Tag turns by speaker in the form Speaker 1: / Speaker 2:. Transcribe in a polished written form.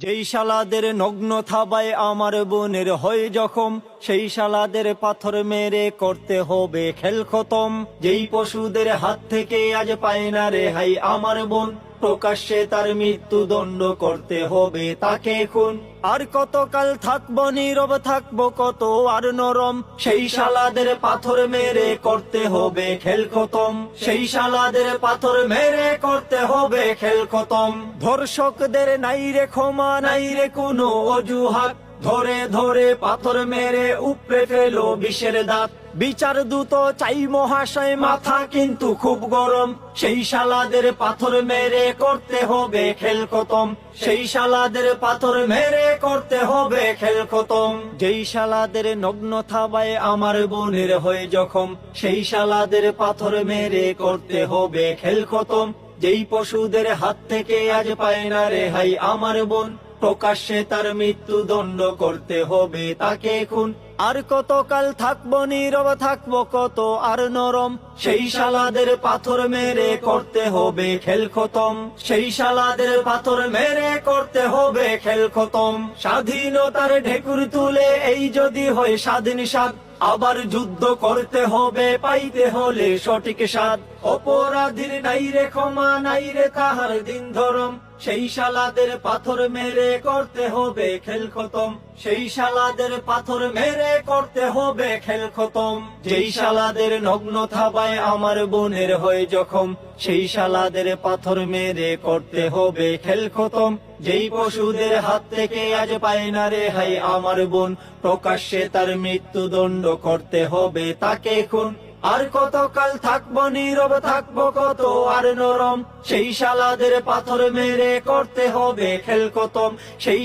Speaker 1: যেই শালাদের নগ্ন থাবায় আমার বোনের হয় জখম, সেই শালাদের পাথর মেরে করতে হবে খেল খতম। যেই পশুদের হাত থেকে আজ পায় না রেহাই আমার বোন, প্রকাশ্যে তার মৃত্যুদণ্ড করতে হবে তাকে খুন। আর কতকাল থাকবো নীরব, থাকবো কত আর নরম, সেই শালাদের পাথর মেরে করতে হবে খেল খতম। সেই শালাদের পাথর মেরে করতে হবে খেল খতম। ধর্ষকদের নাই রে ক্ষমা, নাই রে কোনো অজুহাত, ধরে ধরে পাথর মেরে উপড়ে ফেলো বিষের দাঁত। বিচার দ্রুত চাই মহাশয়, মাথা কিন্তু খুব গরম, সেই শালাদের পাথর মেরে করতে হবে খেল খতম। সেই শালাদের পাথর মেরে করতে হবে খেল খতম। যেই শালাদের নগ্ন থাবায় আমার বোনের হয়ে জখম, সেই শালাদের পাথর মেরে করতে হবে খেল খতম। যেই পশুদের হাত থেকে আজ পায় না রেহাই আমার বোন, প্রকাশ্যে তার মৃত্যুদণ্ড করতে হবে তাকে খুন। আর কতকাল থাকবো নীরব, থাকবো কত আর নরম, সেই শালাদের পাথর মেরে করতে হবে খেল খতম। সেই শালাদের পাথর মেরে করতে হবে খেল খতম। স্বাধীনতার ঢেকুর তুলে এই যদি হয় স্বাধীন স্বাদ, আবার যুদ্ধ করতে হবে পাইতে হলে সঠিক স্বাদ। অপরাধীর নাই রে ক্ষমা, নাই রে তাহার দিন ধরম, সেই শালাদের পাথর মেরে করতে হবে খেল খতম। সেই শালাদের পাথর মেরে করতে হবে খেল খতম। যেই শালাদের নগ্ন থাবায় আমার বোনের হয়ে জখম, সেই শালাদের পাথর মেরে করতে হবে খেল খতম। যেই পশুদের হাত থেকে আজ পায় না রেহাই আমার বোন, প্রকাশ্যে তার মৃত্যুদণ্ড করতে হবে তাকে খুন। আর কতকাল থাকবো নীরব, থাকবো কত আর নরম, সেই শালাদের পাথর মেরে করতে হবে খেল খতম। সেই